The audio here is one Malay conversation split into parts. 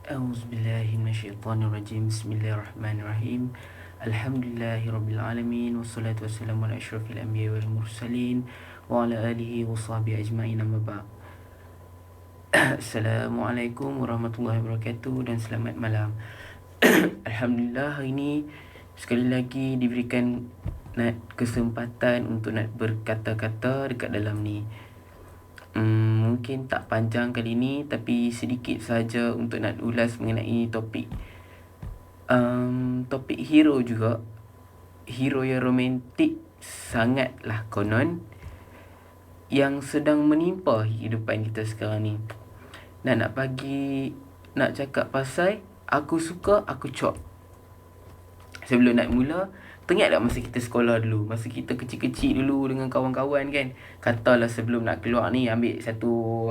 A'udzubillahi minasyaitonirrajim. Bismillahirrahmanirrahim. Alhamdulillahirabbil alamin wassalatu wassalamu ala asyrafil anbiya'i wal mursalin wa ala alihi wa sahbihi ajma'in amma ba'd. Assalamualaikum warahmatullahi wabarakatuh dan selamat malam. Alhamdulillah, hari ini sekali lagi diberikan kesempatan untuk nak berkata-kata dekat dalam ni. Mungkin tak panjang kali ni, tapi sedikit saja untuk nak ulas mengenai topik topik hero juga. Hero yang romantik sangatlah konon, yang sedang menimpa kehidupan kita sekarang ni. Nak cakap pasal aku suka, aku cop. Sebelum nak mula, teringat tak masa kita sekolah dulu, masa kita kecil-kecil dulu dengan kawan-kawan kan, katalah sebelum nak keluar ni ambil satu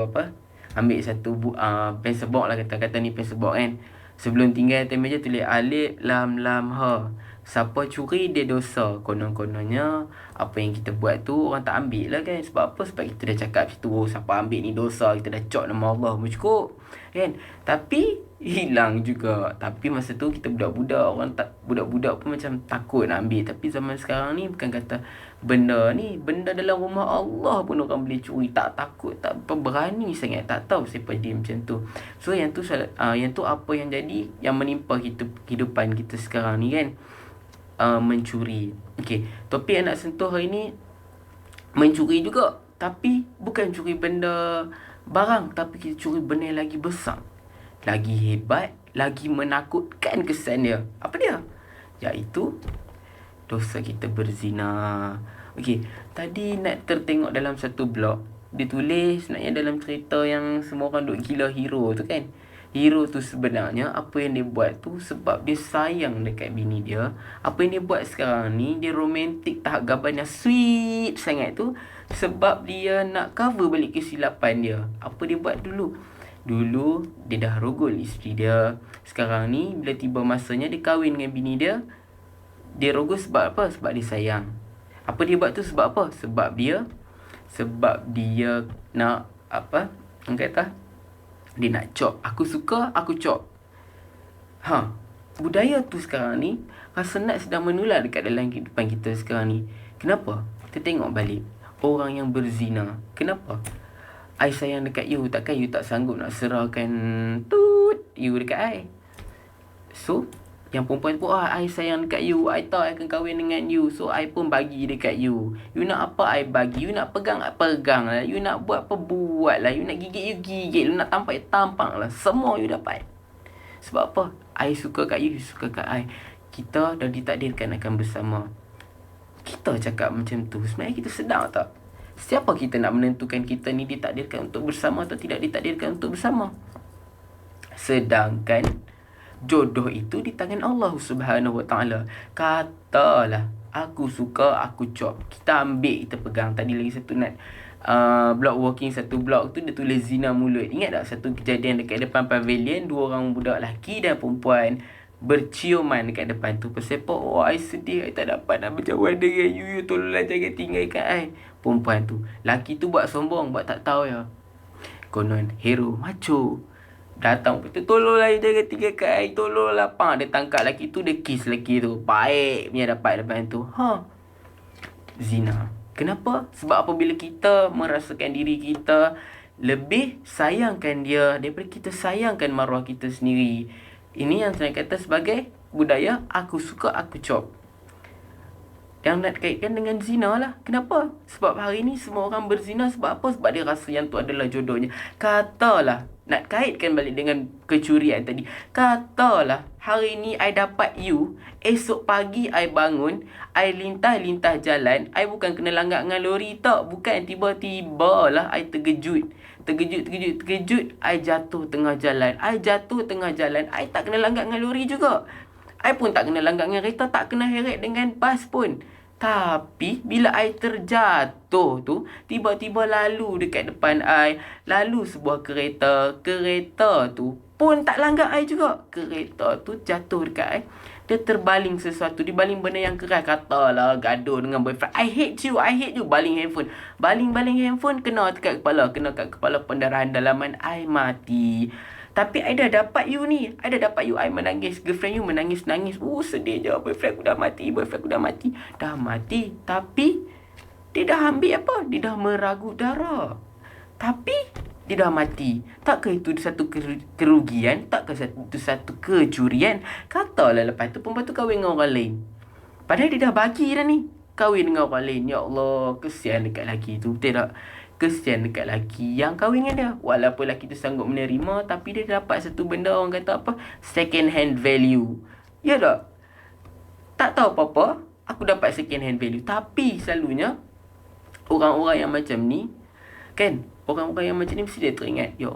pencil box lah, kata ni pencil box kan. Sebelum tinggal atas meja tulis alif lam lam ha. Siapa curi dia dosa. Konon-kononnya apa yang kita buat tu orang tak ambil lah kan. Sebab apa? Sebab kita dah cakap situ, siapa ambil ni dosa, kita dah cok nama Allah cukup kan. Tapi hilang juga. Tapi masa tu kita budak-budak, orang tak budak-budak pun macam takut nak ambil. Tapi zaman sekarang ni bukan kata benda dalam rumah Allah pun orang boleh curi, tak takut, tak berani sangat, tak tahu siapa dia macam tu. So yang tu apa yang jadi, yang menimpa kehidupan kita sekarang ni kan, mencuri. Okey, topik yang nak sentuh hari ni mencuri juga, tapi bukan curi benda barang, tapi kita curi benda yang lagi besar, lagi hebat, lagi menakutkan kesan dia. Apa dia? Iaitu dosa kita berzina. Okey, tadi nak tertengok dalam satu blog, dia tulis sebenarnya dalam cerita yang semua orang duk gila hero tu kan. Hero tu sebenarnya apa yang dia buat tu sebab dia sayang dekat bini dia. Apa yang dia buat sekarang ni, dia romantik tahap gambarnya sweet sangat tu sebab dia nak cover balik kesilapan dia. Apa dia buat dulu? Dulu dia dah rogol isteri dia. Sekarang ni bila tiba masanya dia kahwin dengan bini dia, dia rogol sebab apa? Sebab dia sayang. Apa dia buat tu sebab apa? Sebab dia nak apa? Orang kata dia nak cop. Aku suka, aku cop. Budaya tu sekarang ni rasa nak sedang menular dekat dalam kehidupan kita sekarang ni. Kenapa? Kita tengok balik orang yang berzina. Kenapa? I sayang dekat you, takkan you tak sanggup nak serahkan you dekat I. So yang perempuan pun, I sayang dekat you, I tahu I akan kahwin dengan you, so I pun bagi dekat you. You nak apa, I bagi. You nak pegang lah. You nak buat apa, buat lah. You nak gigit, you gigit. You nak tampak lah. Semua you dapat. Sebab apa? I suka kat you, you suka kat I. Kita dah ditakdirkan akan bersama. Kita cakap macam tu, sebenarnya kita sedar tak? Siapa kita nak menentukan kita ni ditakdirkan untuk bersama atau tidak ditakdirkan untuk bersama? Sedangkan jodoh itu di tangan Allah Subhanahu Wa Taala. Katalah aku suka, aku cop, kita ambil, kita pegang. Tadi lagi satu blog walking, satu blog tu dia tulis zina mulut. Ingat tak satu kejadian dekat depan pavilion, dua orang budak lelaki dan perempuan berciuman dekat depan tu. Pasal apa? I sedih, I tak dapat nak berjauhan dengan you tolonglah jangan tinggalkan I. Perempuan tu, lelaki tu buat sombong, buat tak tahu ya. Konon hero macho datang, tolonglah jangan tinggalkan I, tolonglah. Dia tangkap lelaki tu, dia kiss lelaki tu. Baik punya dapat depan tu. Zina. Kenapa? Sebab apabila kita merasakan diri kita lebih sayangkan dia daripada kita sayangkan maruah kita sendiri. Ini yang saya kata sebagai budaya aku suka, aku cop. Yang nak kaitkan dengan zina lah. Kenapa? Sebab hari ni semua orang berzina. Sebab apa? Sebab dia rasa yang tu adalah jodohnya. Katalah, nak kaitkan balik dengan kecurian tadi. Katalah, hari ni I dapat you, esok pagi I bangun, I lintah jalan, I bukan kena langgar dengan lori tak. Bukan, tiba-tiba lah I terkejut, I jatuh tengah jalan. I tak kena langgar dengan lori juga. I pun tak kena langgar dengan kereta, tak kena heret dengan bas pun. Tapi bila I terjatuh tu, tiba-tiba lalu dekat depan I, lalu sebuah kereta. Kereta tu pun tak langgar I juga. Kereta tu jatuh dekat I, dia terbaling sesuatu, dia baling benda yang keras. Katalah gaduh dengan boyfriend, I hate you, baling handphone, kena kat kepala, pendarahan dalaman, I mati. Tapi I dah dapat you ni. I dah dapat you. I menangis. Girlfriend you menangis-nangis. Sedih je. Boyfriend aku dah mati. Boyfriend aku dah mati. Dah mati. Tapi dia dah ambil apa? Dia dah meragut darah. Tapi dia dah mati. Takkah itu satu kerugian? Takkah itu satu kecurian? Katalah lepas tu perempuan tu kahwin dengan orang lain. Padahal dia dah bagi dah ni. Kahwin dengan orang lain. Ya Allah, kesian dekat lelaki tu. Betul tak? Kesian dekat lelaki yang kahwin dengan dia. Walaupun lelaki tu sanggup menerima, tapi dia dapat satu benda orang kata apa? Second hand value. Ya tak? Tak tahu apa-apa, aku dapat second hand value. Tapi selalunya orang-orang yang macam ni, kan, orang-orang yang macam ni mesti dia teringat, ya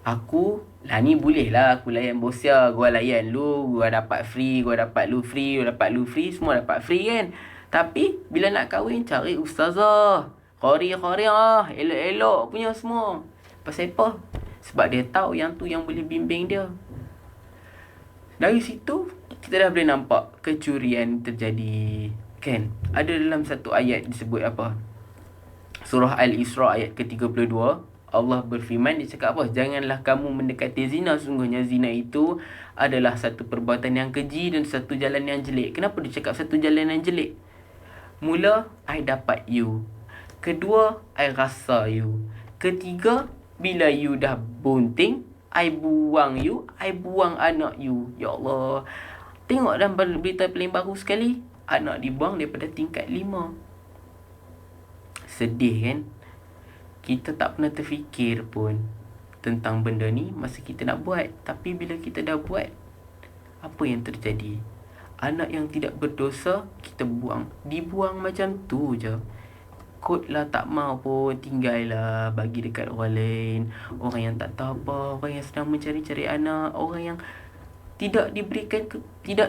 aku lah ni boleh lah aku layan bosia. Gua layan lu, gua dapat free, gua dapat lu free, gua dapat lu free, semua dapat free kan. Tapi bila nak kahwin, cari ustazah, khori-khori lah, elok-elok punya semua. Pasal apa? Sebab dia tahu yang tu yang boleh bimbing dia. Dari situ kita dah boleh nampak kecurian terjadi, kan? Ada dalam satu ayat disebut apa? Surah Al-Isra ayat ke-32, Allah berfirman, dia cakap apa? Janganlah kamu mendekati zina, sungguhnya zina itu adalah satu perbuatan yang keji dan satu jalan yang jelek. Kenapa dia cakap satu jalan yang jelek? Mula, I dapat you. Kedua, I rasa you. Ketiga, bila you dah bunting, I buang you, I buang anak you. Ya Allah. Tengok dalam berita paling baru sekali, anak dibuang daripada tingkat 5. Sedih kan? Kita tak pernah terfikir pun tentang benda ni masa kita nak buat. Tapi bila kita dah buat, apa yang terjadi? Anak yang tidak berdosa, kita buang. Dibuang macam tu je. Kot lah tak mau pun, tinggal lah, bagi dekat orang lain. Orang yang tak tahu apa, orang yang sedang mencari-cari anak, orang yang tidak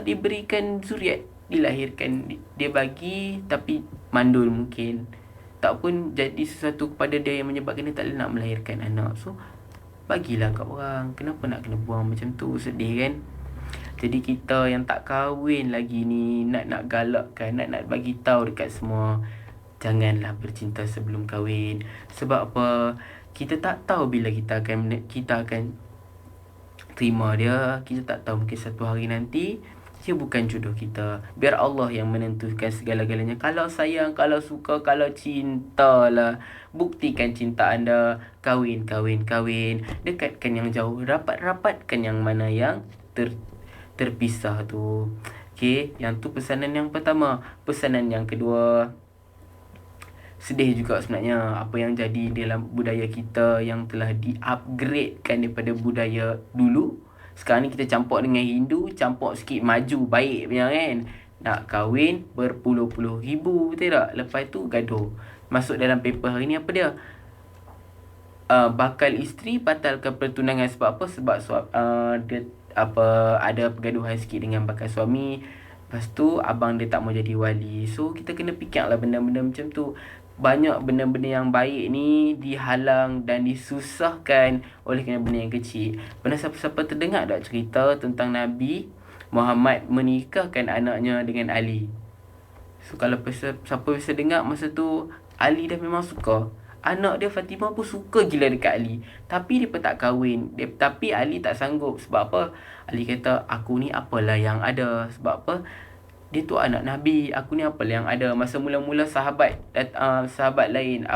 diberikan zuriat, dilahirkan, dia bagi tapi mandul mungkin. Tak pun jadi sesuatu kepada dia yang menyebabkan dia tak boleh nak melahirkan anak. So bagilah kat orang. Kenapa nak kena buang macam tu? Sedih kan? Jadi kita yang tak kahwin lagi ni, nak galakkan, nak bagi tahu dekat semua, janganlah bercinta sebelum kahwin. Sebab apa? Kita tak tahu bila kita akan terima dia. Kita tak tahu, mungkin satu hari nanti dia bukan jodoh kita. Biar Allah yang menentukan segala-galanya. Kalau sayang, kalau suka, kalau cinta lah, buktikan cinta anda. Kahwin. Dekatkan yang jauh, rapatkan yang mana yang terpisah tu. Okay, yang tu pesanan yang pertama. Pesanan yang kedua, sedih juga sebenarnya apa yang jadi dalam budaya kita yang telah di-upgradekan daripada budaya dulu. Sekarang ni kita campur dengan Hindu, campur sikit maju, baik punya kan. Nak kahwin berpuluh-puluh ribu, betul tak? Lepas tu gaduh. Masuk dalam paper hari ni apa dia? Bakal isteri batalkan pertunangan sebab apa? Sebab dia ada pergaduhan sikit dengan bakal suami. Lepas tu abang dia tak mau jadi wali. So kita kena fikirlah benda-benda macam tu. Banyak benda-benda yang baik ni dihalang dan disusahkan oleh kerana benda yang kecil. Pernah siapa-siapa terdengar tak cerita tentang Nabi Muhammad menikahkan anaknya dengan Ali? So kalau siapa bisa dengar masa tu, Ali dah memang suka. Anak dia Fatimah pun suka gila dekat Ali. Tapi dia pun tak kahwin. Tapi Ali tak sanggup. Sebab apa? Ali kata, aku ni apalah yang ada. Sebab apa? Dia tu anak Nabi. Aku ni apalah yang ada. Masa mula-mula sahabat lain,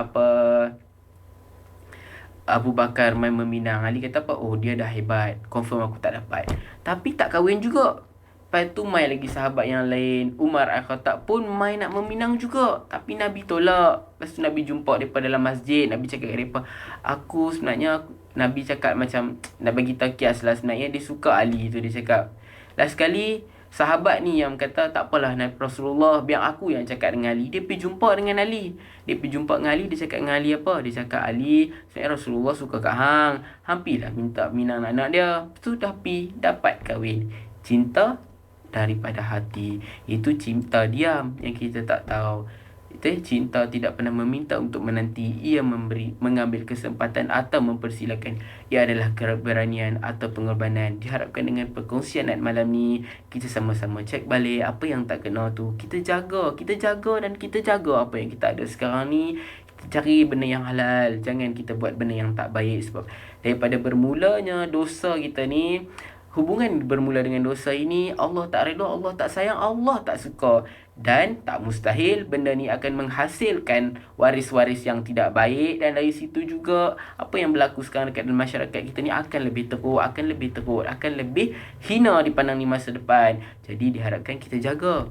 Abu Bakar main meminang. Ali kata apa? Oh, dia dah hebat. Confirm aku tak dapat. Tapi tak kahwin juga. Lepas tu main lagi sahabat yang lain. Umar Al-Khattab pun main nak meminang juga. Tapi Nabi tolak. Lepas tu Nabi jumpa mereka dalam masjid. Nabi cakap kepada mereka, aku sebenarnya, Nabi cakap macam nak bagi takias lah, sebenarnya dia suka Ali tu. Dia cakap last sekali sahabat ni yang kata tak apalah Nabi Rasulullah, biar aku yang cakap dengan Ali. Dia pergi jumpa dengan Ali. Dia pergi jumpa dengan Ali. Dia cakap dengan Ali apa? Dia cakap, Ali, sebenarnya Rasulullah suka kat hang. Hampilah minta minang anak dia. Tu dah pergi dapat kahwin. Cinta daripada hati. Itu cinta diam yang kita tak tahu. Itu cinta tidak pernah meminta untuk menanti. Ia mengambil kesempatan atau mempersilakan. Ia adalah keberanian atau pengorbanan. Diharapkan dengan perkongsian malam ni, kita sama-sama cek balik apa yang tak kena tu. Kita jaga dan kita jaga apa yang kita ada sekarang ni. cari benda yang halal. Jangan kita buat benda yang tak baik. Sebab daripada bermulanya dosa kita ni, hubungan bermula dengan dosa ini, Allah tak redha, Allah tak sayang, Allah tak suka. Dan tak mustahil benda ni akan menghasilkan waris-waris yang tidak baik. Dan dari situ juga apa yang berlaku sekarang dekat dalam masyarakat kita ni akan lebih teruk, akan lebih hina dipandang di masa depan. Jadi diharapkan kita jaga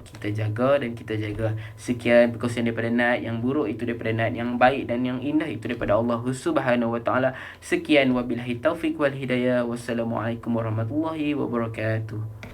dan kita jaga. Sekian perkongsian daripada Nat. Yang buruk itu daripada Nat, yang baik dan yang indah itu daripada Allah Subhanahu wa taala. Sekian, wabillahi taufik wal hidayah. Wassalamualaikum warahmatullahi wabarakatuh.